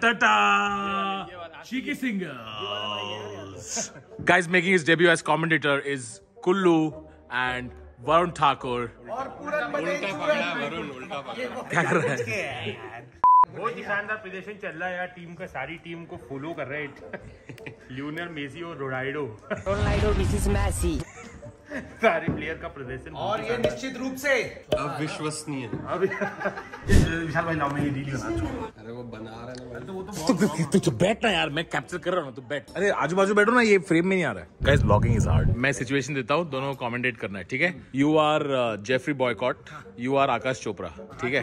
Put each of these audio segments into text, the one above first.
Ta-ta! Cheeky singers. Guys, making his debut as commentator is Kullu and Varun Thakur. क्या कर रहा है? बहुत ही शानदार प्रदर्शन चल रहा है यार, टीम का सारी टीम को फॉलो कर रहे हैं लियोनेल मेसी और रोनाल्डो मिसेस मेसी, सारे प्लेयर का प्रदर्शन और ये निश्चित रूप से अविश्वसनीय। विशाल भाई लाओ, मैं ये डील बना दूं। अरे वो बना रहा है ना, तू बैठ ना यार, मैं कैप्चर कर रहा हूँ, तू बैठ। अरे आजू बाजू बैठो ना, ये फ्रेम में नहीं आ रहा है। Guys blogging is hard. मैं सिचुएशन देता हूँ, दोनों को कमेंटेट करना है, ठीक है? You are Geoffrey Boycott, you are Akash Chopra, ठीक है?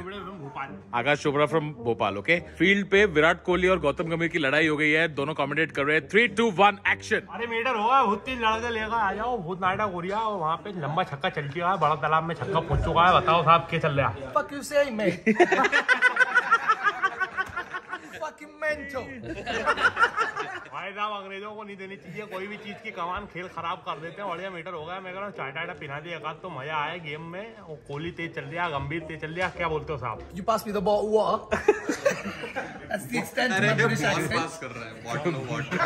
Akash Chopra from Bhopal, okay? Field पे विराट कोहली और गौतम गंभीर की लड़ाई हो गई है, दोनों कमेंटेट कर रहे हैं। 3, 2, 1 एक्शन। अरे मीटर होगा, बहुत तेज लड़के लेगा, आ जाओ, बहुत नाटक हो रहा है। वहाँ पे लंबा छक्का चल चुका है, बड़ा तालाब में छक्का पहुंच चुका है। बताओ साहब क्या चल रहा है? Fuck you say, mate. Fucking mental. भाई साहब अंग्रेजों को नहीं देनी चाहिए कोई भी चीज की कमान, खेल खराब कर देते हैं। बढ़िया मीटर हो गया, मैं कह रहा हूँ चाटा पिना दिया एकाध तो मजा आया गेम में। कोहली तेज चल रहा, गंभीर तेज चल रहा, क्या बोलते हो साहब? You pass me the ball, what? That's the extent of my British accent. पास कर रहा है, bottle of water.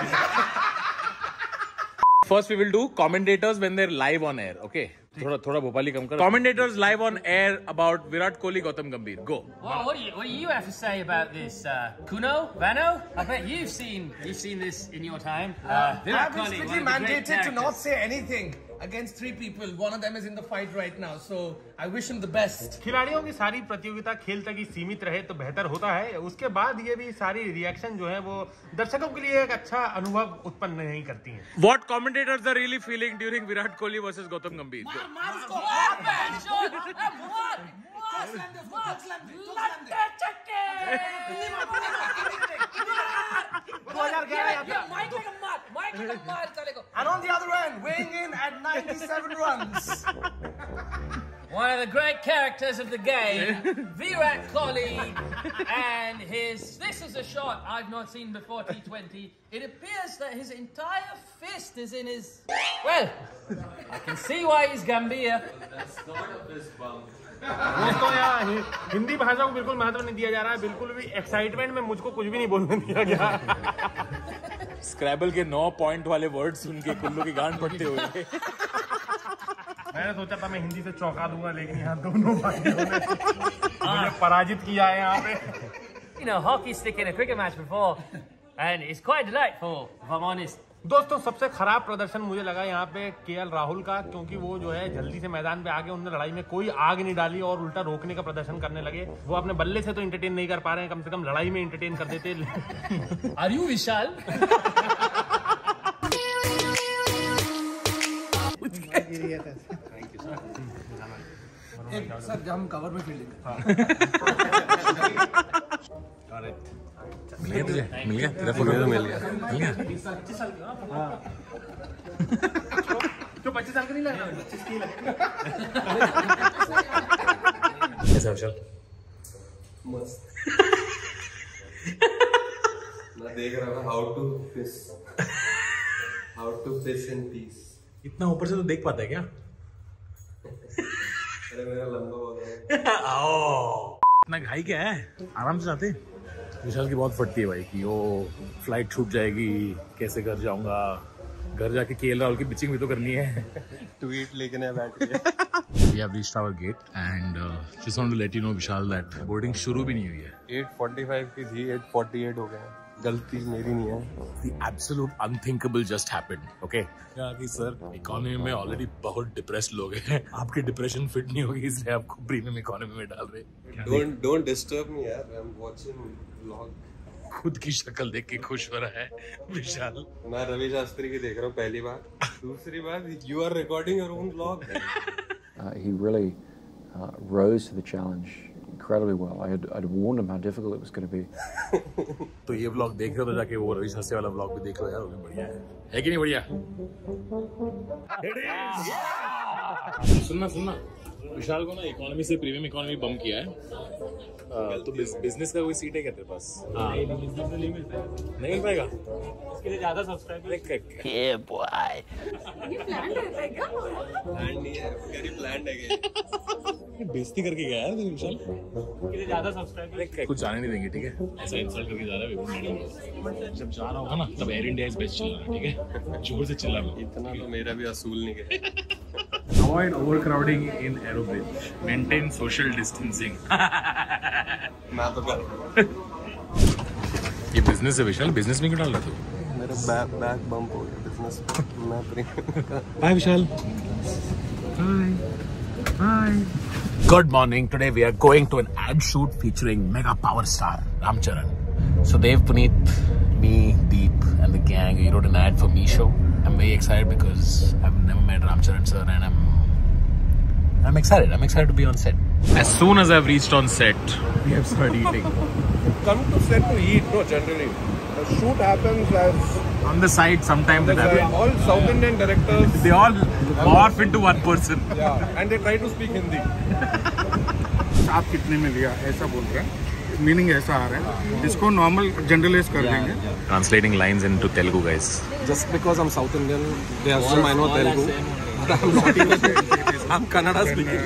First we will do commentators when they're live on air, okay? थोड़ा भोपाली कम कर। Commentators live on air about Virat Kohli, Gautam Gambhir. Go. Well, what do you have to say about this, Kuno, Vano? I bet you've seen this in your time. I've Virat been Kohli, strictly one of the great mandated to characters. not say anything against 3 people. One of them is in the fight right now, so I wish him the best. खिलाड़ियों की सारी प्रतियोगिता खेल तक ही सीमित रहे तो बेहतर होता है। उसके बाद ये भी सारी रिएक्शन जो है वो दर्शकों के लिए एक अच्छा अनुभव उत्पन्न नहीं करती हैं। What commentators are really feeling during Virat Kohli versus Gautam Gambhir? Go. And on the other end, weighing in at 97 runs. One of the great characters of the game, Virat Kohli, and this is a shot I've not seen before T20. It appears that his entire fist is in his, well, I can see why he's Gambia. दोस्तों यार हिंदी भाषा को बिल्कुल महत्व नहीं दिया जा रहा है, बिल्कुल भी एक्साइटमेंट में मुझको कुछ भी नहीं बोलने दिया गया। स्क्रैबल के 9 पॉइंट वाले वर्ड सुन के कुल्लू की गांड पड़ते हुए मैंने सोचा था मैं हिंदी से चौंका दूंगा, लेकिन यहाँ दोनों भाइयों ने मुझे पराजित किया है यहाँ पे। You know, hockey stick in a cricket match before, and it's quite delightful, if I'm honest. दोस्तों सबसे खराब प्रदर्शन मुझे लगा यहाँ पे केएल राहुल का, क्योंकि वो जो है जल्दी से मैदान पे आके उन्होंने लड़ाई में कोई आग नहीं डाली और उल्टा रोकने का प्रदर्शन करने लगे। वो अपने बल्ले से तो एंटरटेन नहीं कर पा रहे हैं, कम से कम लड़ाई में एंटरटेन कर देते। Are you Vishal? सर हम कवर में फील्डिंग। मिल गया तुझे? मिल गया तेरा फोटो? तो मिल गया। 25 साल की जो 25 साल का नहीं लगा, 25 की लगता। कैसा विशाल? मस्त। मैं देख रहा हूँ how to fish in peace. इतना ऊपर से तो देख पाता है क्या? अरे मेरा लंबा हो गया। आओ इतना घाई क्या है, आराम से जाते। विशाल की बहुत फटती है भाई कि वो फ्लाइट छूट जाएगी, कैसे घर जाऊंगा, घर जाके केएल राहुल की पिचिंग भी तो करनी है। ट्वीट लेके बैठ गया। We have reached our gate and just want to let you know Vishal that boarding शुरू भी नहीं हुई है। 8:45 की थी, 8:48 हो गया। गलती मेरी नहीं है। The absolute unthinkable just happened, okay? क्या कि सर इकोनॉमी में ऑलरेडी बहुत डिप्रेस्ड लोग हैं, आपकी डिप्रेशन फिट नहीं होगी इसलिए आपको प्रीमियम इकोनॉमी में डाल रहे। Don't disturb me यार, I'm watching vlog। खुद की शक्ल देख के खुश हो रहा है विशाल। मैं रवि शास्त्री की देख रहा हूँ पहली बार। दूसरी बात, you are recording your own vlog। He really rose to the challenge incredibly well. I'd warned him how difficult it was going to be. तो ये व्लॉग देख रहे हो तो जाके वो रवि शास्त्री वाला व्लॉग भी देख लो यार, वो भी बढ़िया है कि नहीं? बढ़िया। सुनना विशाल को ना इकोनॉमी से प्रीमियम इकोनॉमी बम किया है। तो बिजनेस का कोई सीट है क्या तेरे पास? नहीं मिल पाएगा, इसके लिए ज्यादा सब्सक्राइबर। प्लान नहीं है, वेरी प्लान्ड है। बेइज्जती करके गया यार विशाल। ज्यादा सब्सक्राइब कुछ जाने नहीं देंगे, ठीक है? ऐसा इंसल्ट करके जा रहा है। जब जा रहा होगा ना तब एयर इंडिया इज बेस्ट चल रहा है, ठीक है? जोर से चिल्ला लो। इतना तो मेरा भी असूल नहीं है। Avoid overcrowding in Aero Bridge. Maintain social distancing. मैं तो कर ये बिजनेस है विशाल, बिजनेस में क्यों डाल रहा तू? मेरा बैक बम्प हो गया बिजनेस मैं Bye Vishal. Bye. Good morning. Today we are going to an ad shoot featuring mega power star Ram Charan. So Dev, Puneet, me, Deep, and the gang, we wrote an ad for Meesho. I'm very excited because I've never met Ram Charan sir, and I'm excited. I'm excited to be on set. As soon as I've reached on set, we have started eating. Come to set to eat, no, generally. The shoot happens as... On the side, sometimes it happens. all South Indian directors, They all morph into one person. yeah, and they try to speak Hindi. आप कितने में लिया ऐसा बोल रहे हैं, meaning ऐसा आ रहा है, इसको नॉर्मल जनरलाइज कर देंगे. Translating lines into Telugu, guys. Just because I'm South Indian, they assume I know Telugu. But I'm not even. I'm Kannada speaking.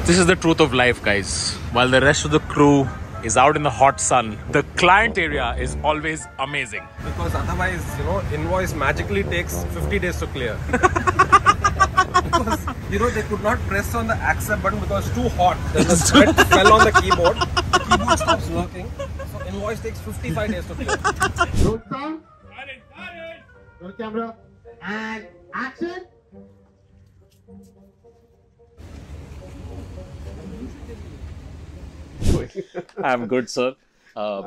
This is the truth of life, guys. While the rest of the crew is out in the hot sun, the client area is always amazing. Because otherwise, you know, invoice magically takes 50 days to clear. Because, you know, they could not press on the accept button because it's too hot. Then the sweat fell on the keyboard. The keyboard stops working. So invoice takes 55 days to clear. Roll sound. Roll camera. And action. I'm good, sir.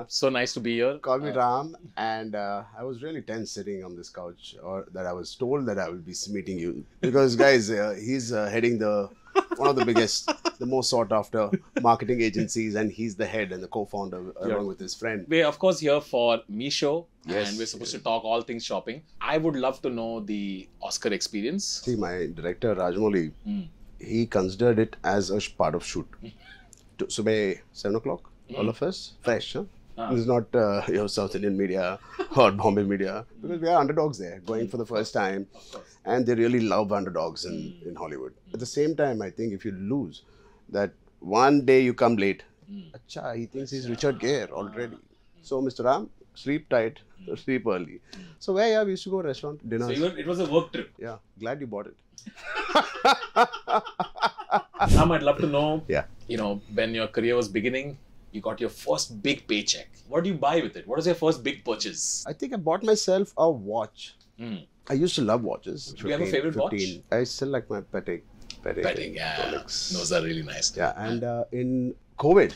So nice to be here. Call me Ram, and I was really tense sitting on this couch, or that I was told that I will be meeting you, because guys, he's heading one of the biggest, the most sought after marketing agencies, and he's the head and the co-founder along with his friend. We're of course here for Meesho, Yes. and we're supposed to talk all things shopping. I would love to know the Oscar experience. See, my director Rajamouli, he considered it as a part of shoot. So by 7 o'clock, all of us fresh. Huh? This is not your South Indian media or Bombay media, because we are underdogs there, going for the first time, and they really love underdogs in Hollywood. At the same time, I think if you lose, that one day you come late, Acha, he thinks he's Richard Gere already. So Mr. Ram, sleep tight, sleep early. So where we used to go restaurant dinners. So it was a work trip. Yeah, glad you bought it. Ram, I'd love to know, Yeah. you know, when your career was beginning, you got your first big paycheck. What do you buy with it? What was your first big purchase? I think I bought myself a watch. I used to love watches. Do you have a favorite watch? I still like my Patek. Patek, yeah. Rolex. Those are really nice. Yeah, and in COVID,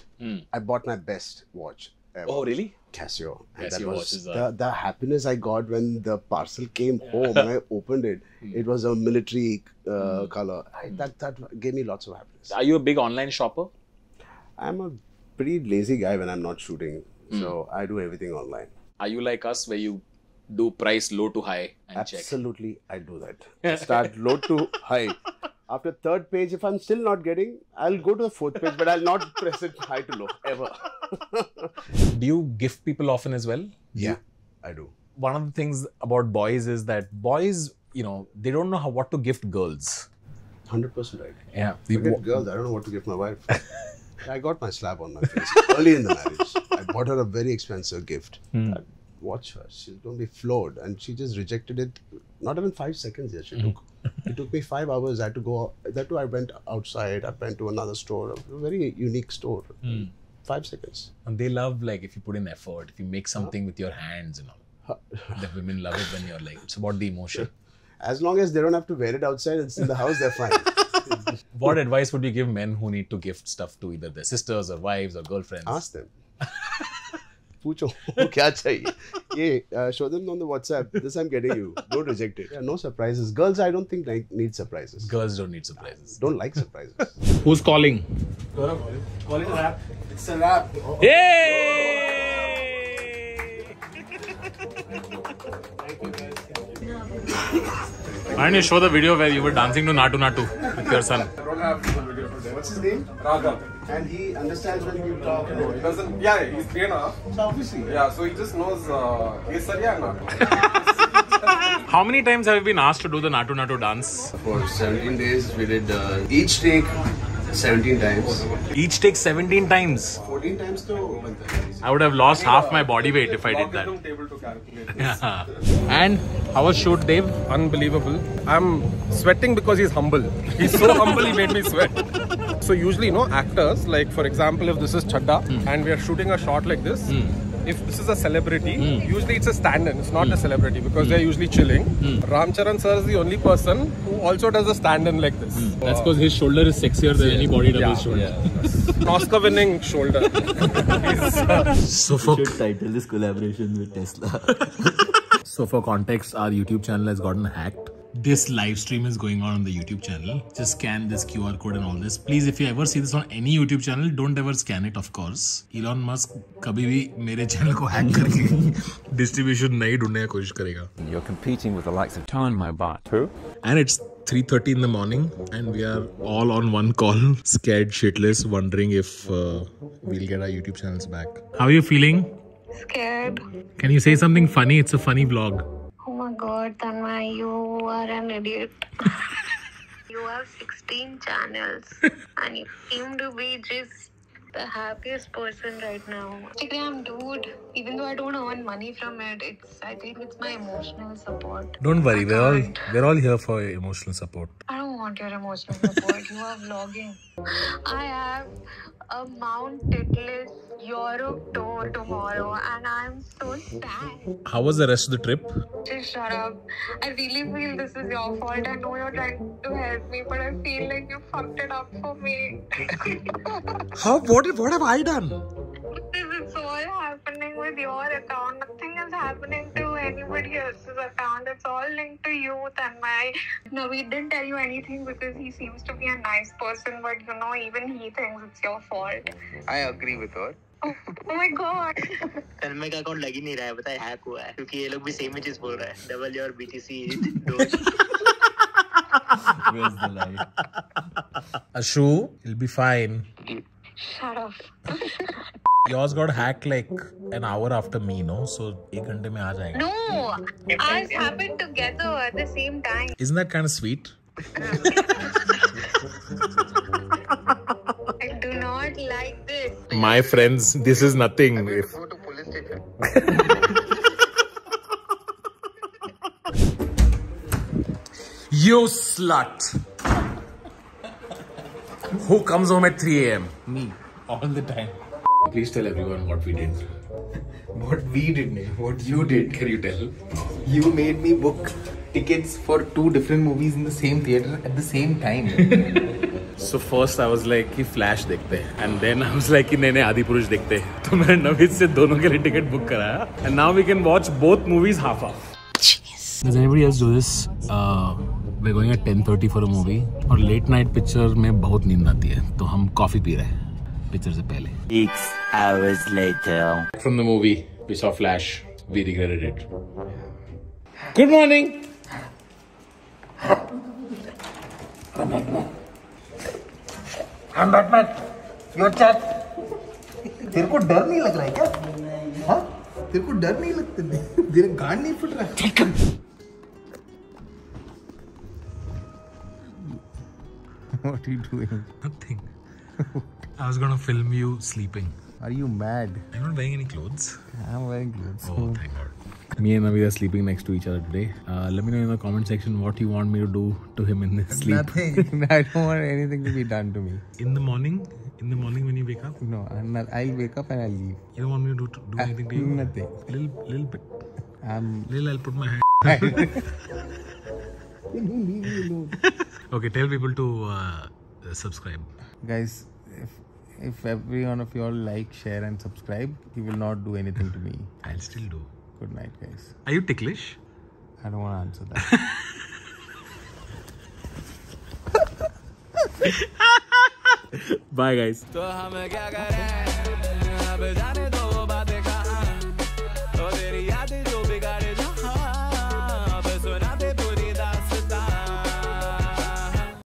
I bought my best watch ever. Oh, really? Casio. And Casio that was watches are- the happiness I got when the parcel came home and I opened it. It was a military color. That gave me lots of happiness. Are you a big online shopper? I'm a pretty lazy guy when I'm not shooting. So I do everything online. Are you like us where you do price low to high and check? Absolutely, I do that. Start low to high. After third page, if I'm still not getting, I'll go to the fourth page, but I'll not press it high to low, ever. Do you gift people often as well? Yeah, I do. One of the things about boys is that boys, you know, they don't know what to gift girls. 100% right. Yeah. Forget girls, I don't know what to give my wife. I got my slap on my face early in the marriage. I bought her a very expensive gift. I'd watch her. She's going to be floored. And she just rejected it. Not even 5 seconds yet she took. It took me 5 hours. I had to go. That too, I went outside. I went to another store, a very unique store. 5 seconds. And they love, like, if you put in effort, if you make something with your hands and all. The women love it when you're like, it's about the emotion. As long as they don't have to wear it outside, it's in the house, they're fine. What advice would you give men who need to gift stuff to either their sisters or wives or girlfriends? Ask them. Pucho, kya chahiye? Yeah, show them on the WhatsApp. This I'm getting you. Don't reject it. Yeah, no surprises. Girls, I don't think need surprises. Girls don't need surprises. Don't like surprises. Who's calling? Call it a wrap. It's a wrap. Yay! Why don't you show the video where you were dancing to Natu Natu with your son? I don't have the video today. What's his name? Raghav. And he understands when you talk. No, he doesn't. Yeah, he's 3.5. So obviously. Yeah, so he just knows Kesariya and Natu. How many times have you been asked to do the Natu Natu dance? For 17 days, we did each take 17 times. Each takes 17 times. 14 times to. I would have lost half my body weight if I did that. Table to calculate this. And how was shoot, Dave? Unbelievable. I'm sweating because he's humble. He's so humble, he made me sweat. So usually, actors, like for example, if this is Chadda and we are shooting a shot like this, if this is a celebrity, usually it's a stand-in, it's not a celebrity because they're usually chilling. Ram Charan sir is the only person who also does a stand-in like this. That's because his shoulder is sexier than any body double's shoulder. An Oscar-winning shoulder. So for title this collaboration with Tesla. So for context, our YouTube channel has gotten hacked. This live stream is going on the YouTube channel. Just scan this QR code and all this. Please, if you ever see this on any YouTube channel, don't ever scan it, of course. Elon Musk कभी भी मेरे channel को hack करके distribution नहीं ढूंढने की कोशिश करेगा. You're competing with the likes of Tan Mobot. Who? And it's 3:30 in the morning and we are all on one call, scared shitless, wondering if we'll get our YouTube channels back. How are you feeling? Scared. Can you say something funny? It's a funny vlog. Oh my god, Tanmay, you are an idiot. You have 16 channels and you seem to be just the happiest person right now. Instagram, dude, even though I don't earn money from it, I think it's my emotional support. Don't worry, we're all here for emotional support. I don't want your emotional support. You are vlogging. I have a Mount Titlis Europe tour tomorrow and I'm so sad. How was the rest of the trip? Just shut up. I really feel this is your fault. I know you're trying to help me, but I feel like you fucked it up for me. What have I done? It's all happening with your account. Nothing is happening to anybody else's account. It's all linked to you, Tanmay. No, we didn't tell you anything because he seems to be a nice person, but even he thinks it's your fault. I agree with her. Oh my god. तन्मय का account लग ही नहीं रहा है, पता है hack हुआ है क्योंकि ये लोग भी सेम ही चीज बोल रहा है. Double your BTC. Where's the light? Ashu, it'll be fine. Shut up. Yours got hacked like an hour after me, no? So 1 घंटे में आ जाएगा. No, ours happened together at the same time. Isn't that kind of sweet? I do not like this. My friends, this is nothing. Go to police station. You slut! Who comes home at 3 AM? Me, all the time. Please tell everyone what we did. What we did, nahi, what you did. Can you tell? You made me book tickets for 2 different movies in the same theater at the same time. So first I was like कि Flash देखते हैं, and then I was like कि नहीं आदिपुरुष देखते हैं. तो मैंने नवीद से दोनों के लिए टिकट बुक कराया, and now we can watch both movies half. Does anybody else do this? We're going at 10:30 for a movie, और late night picture में बहुत नींद आती है, तो हम कॉफी पी रहे हैं पिक्चर से पहले. 6 hours later. From the movie, we saw Flash. We regretted it. Good morning. I'm Batman. Your chat. तेरे को डर नहीं लग रहा है क्या? हाँ? तेरे को डर नहीं लगता? तेरे गांड नहीं फट रहा है? What are you doing? Nothing. I was gonna film you sleeping. Are you mad? You're not wearing any clothes. I'm wearing clothes. Oh, thank God. Me and Navid are sleeping next to each other today. Let me know in the comment section what you want me to do to him in his sleep. Nothing. I don't want anything to be done to me. In the morning when you wake up? No, I'll wake up and I'll leave. You don't want me to do anything to you? Nothing. Little bit. I'll put my hand. Leave me alone. Okay, tell people to subscribe. Guys, if every one of you all like, share and subscribe, you will not do anything to me. I'll still do. Good night, guys. Are you ticklish? I don't want to answer that. Bye, guys.